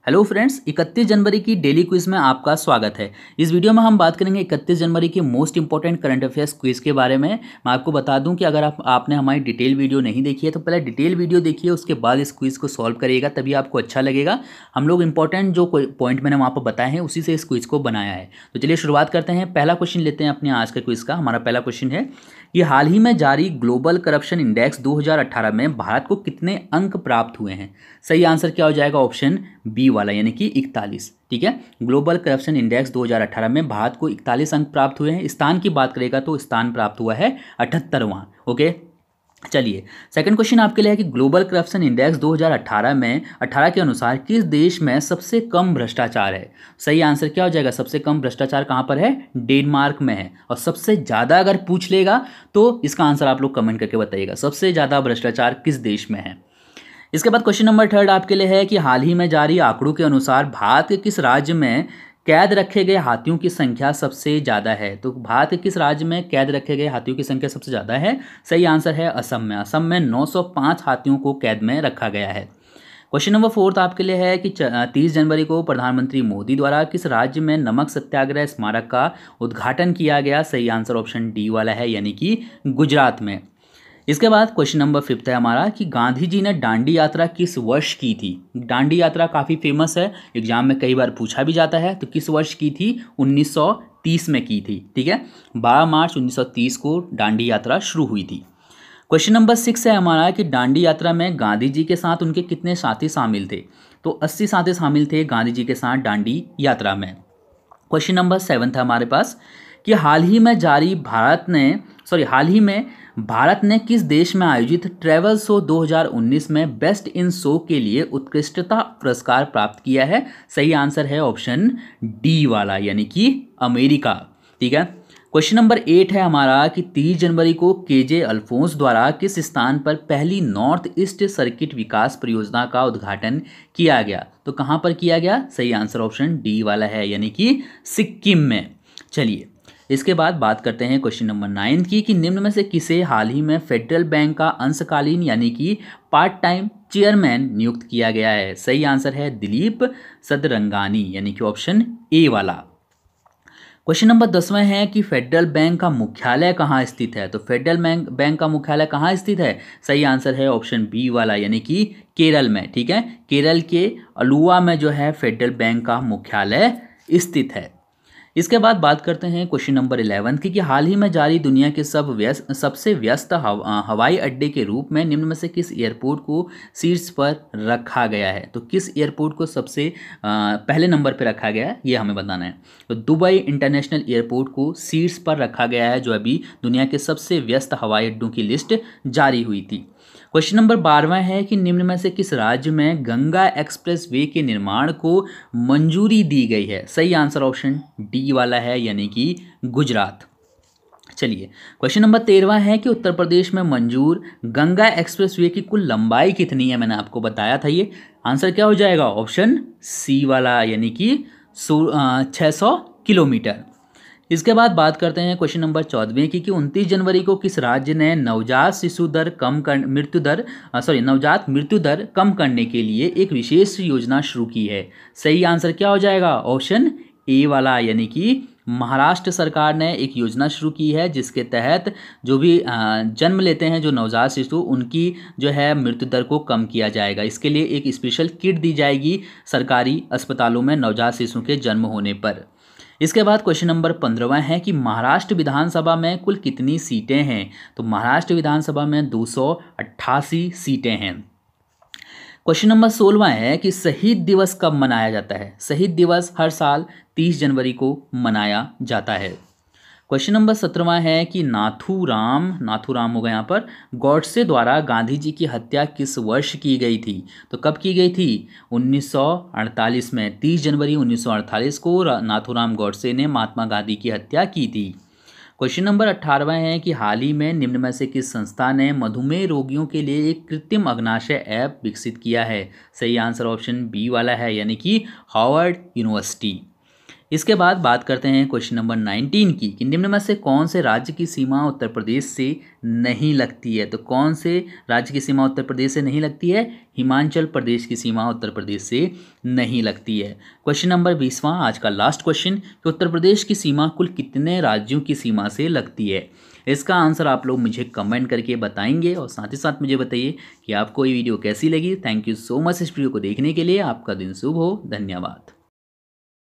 Hello friends, 31 जनवरी की daily quiz में आपका स्वागत है। इस वीडियो में हम बात करेंगे 31 जनवरी के most important current affairs quiz के बारे में। मैं आपको बता दूं कि अगर आपने हमारी डिटेल वीडियो नहीं देखी है तो पहले डिटेल वीडियो देखिए, उसके बाद इस क्विज को सॉल्व करिएगा, तभी आपको अच्छा लगेगा। हम लोग इंपॉर्टेंट जो पॉइंट मैंने वहाँ पर बताए हैं उसी से इस क्विज को बनाया है। तो चलिए शुरुआत करते हैं। पहला क्वेश्चन लेते हैं अपने आज के क्विज का। हमारा पहला क्वेश्चन है कि हाल ही में जारी ग्लोबल करप्शन इंडेक्स 2018 में भारत को कितने अंक प्राप्त हुए हैं? सही आंसर क्या हो जाएगा? ऑप्शन बी वाला, यानी कि 41। ठीक है, ग्लोबल करप्शन इंडेक्स 2018 में भारत को 41 अंक प्राप्त हुए हैं। स्थान की बात करेगा तो स्थान प्राप्त हुआ है 78वां। ओके, चलिए सेकंड क्वेश्चन आपके लिए है कि ग्लोबल करप्शन इंडेक्स 2018 में 18 के अनुसार किस देश में सबसे कम भ्रष्टाचार है? सही आंसर क्या हो जाएगा? सबसे कम भ्रष्टाचार कहाँ पर है? डेनमार्क में है। और सबसे ज़्यादा अगर पूछ लेगा तो इसका आंसर आप लोग कमेंट करके बताइएगा, सबसे ज़्यादा भ्रष्टाचार किस देश में है। इसके बाद क्वेश्चन नंबर थर्ड आपके लिए है कि हाल ही में जारी आंकड़ों के अनुसार भारत के किस राज्य में कैद रखे गए हाथियों की संख्या सबसे ज़्यादा है? तो भारत के किस राज्य में कैद रखे गए हाथियों की संख्या सबसे ज़्यादा है? सही आंसर है असम में। असम में 905 हाथियों को कैद में रखा गया है। क्वेश्चन नंबर फोर्थ आपके लिए है कि 30 जनवरी को प्रधानमंत्री मोदी द्वारा किस राज्य में नमक सत्याग्रह स्मारक का उद्घाटन किया गया? सही आंसर ऑप्शन डी वाला है, यानी कि गुजरात में। इसके बाद क्वेश्चन नंबर फिफ्थ है हमारा कि गांधी जी ने दांडी यात्रा किस वर्ष की थी? दांडी यात्रा काफ़ी फेमस है, एग्जाम में कई बार पूछा भी जाता है। तो किस वर्ष की थी? 1930 में की थी। ठीक है, 12 मार्च 1930 को दांडी यात्रा शुरू हुई थी। क्वेश्चन नंबर 6 है हमारा कि दांडी यात्रा में गांधी जी के साथ उनके कितने साथी शामिल थे? तो 80 साथी शामिल थे गांधी जी के साथ दांडी यात्रा में। क्वेश्चन नंबर 7 है हमारे पास कि हाल ही में भारत ने किस देश में आयोजित ट्रैवल शो 2019 में बेस्ट इन शो के लिए उत्कृष्टता पुरस्कार प्राप्त किया है? सही आंसर है ऑप्शन डी वाला, यानी कि अमेरिका। ठीक है, क्वेश्चन नंबर 8 है हमारा कि 30 जनवरी को केजे अल्फोंस द्वारा किस स्थान पर पहली नॉर्थ ईस्ट सर्किट विकास परियोजना का उद्घाटन किया गया? तो कहां पर किया गया? सही आंसर ऑप्शन डी वाला है, यानी कि सिक्किम में। चलिए इसके बाद बात करते हैं क्वेश्चन नंबर 9 की कि निम्न में से किसे हाल ही में फेडरल बैंक का अंशकालीन यानी कि पार्ट टाइम चेयरमैन नियुक्त किया गया है? सही आंसर है दिलीप सदरंगानी, यानी कि ऑप्शन ए वाला। क्वेश्चन नंबर 10वां है कि फेडरल बैंक का मुख्यालय कहाँ स्थित है? तो फेडरल बैंक का मुख्यालय कहाँ स्थित है? सही आंसर है ऑप्शन बी वाला, यानी कि केरल में। ठीक है, केरल के अलुवा में जो है फेडरल बैंक का मुख्यालय स्थित है। इसके बाद बात करते हैं क्वेश्चन नंबर 11 की कि हाल ही में जारी दुनिया के सबसे व्यस्त हवाई अड्डे के रूप में निम्न में से किस एयरपोर्ट को शीर्ष पर रखा गया है? तो किस एयरपोर्ट को सबसे पहले नंबर पर रखा गया है, ये हमें बताना है। तो दुबई इंटरनेशनल एयरपोर्ट को शीर्ष पर रखा गया है, जो अभी दुनिया के सबसे व्यस्त हवाई अड्डों की लिस्ट जारी हुई थी। क्वेश्चन नंबर 12वां है कि निम्न में से किस राज्य में गंगा एक्सप्रेस वे के निर्माण को मंजूरी दी गई है? सही आंसर ऑप्शन डी वाला है, यानी कि गुजरात। चलिए क्वेश्चन नंबर 13वां है कि उत्तर प्रदेश में मंजूर गंगा एक्सप्रेस वे की कुल लंबाई कितनी है? मैंने आपको बताया था, ये आंसर क्या हो जाएगा? ऑप्शन सी वाला, यानी कि 600 किलोमीटर। इसके बाद बात करते हैं क्वेश्चन नंबर 14 की कि 29 जनवरी को किस राज्य ने नवजात मृत्यु दर कम करने के लिए एक विशेष योजना शुरू की है? सही आंसर क्या हो जाएगा? ऑप्शन ए वाला, यानी कि महाराष्ट्र सरकार ने एक योजना शुरू की है जिसके तहत जो भी जन्म लेते हैं जो नवजात शिशु, उनकी जो है मृत्यु दर को कम किया जाएगा। इसके लिए एक स्पेशल किट दी जाएगी सरकारी अस्पतालों में नवजात शिशु के जन्म होने पर। इसके बाद क्वेश्चन नंबर 15वां है कि महाराष्ट्र विधानसभा में कुल कितनी सीटें हैं? तो महाराष्ट्र विधानसभा में 288 सीटें हैं। क्वेश्चन नंबर 16वां है कि शहीद दिवस कब मनाया जाता है? शहीद दिवस हर साल 30 जनवरी को मनाया जाता है। क्वेश्चन नंबर 17वां है कि नाथूराम होगा यहाँ पर, गॉडसे द्वारा गांधी जी की हत्या किस वर्ष की गई थी? तो कब की गई थी? 1948 में। 30 जनवरी 1948 को नाथूराम गॉडसे ने महात्मा गांधी की हत्या की थी। क्वेश्चन नंबर 18वां है कि हाल ही में निम्न में से किस संस्था ने मधुमेह रोगियों के लिए एक कृत्रिम अग्नाशय ऐप विकसित किया है? सही आंसर ऑप्शन बी वाला है, यानी कि हार्वर्ड यूनिवर्सिटी। इसके बाद बात करते हैं क्वेश्चन नंबर 19 की कि निम्न में से कौन से राज्य की सीमा उत्तर प्रदेश से नहीं लगती है। तो कौन से राज्य की सीमा उत्तर प्रदेश से नहीं लगती है? हिमाचल प्रदेश की सीमा उत्तर प्रदेश से नहीं लगती है। क्वेश्चन नंबर 20वां आज का लास्ट क्वेश्चन कि उत्तर प्रदेश की सीमा कुल कितने राज्यों की सीमा से लगती है। इसका आंसर आप लोग मुझे कमेंट करके बताएंगे और साथ ही साथ मुझे बताइए कि आपको ये वीडियो कैसी लगी। थैंक यू सो मच इस वीडियो को देखने के लिए। आपका दिन शुभ हो। धन्यवाद।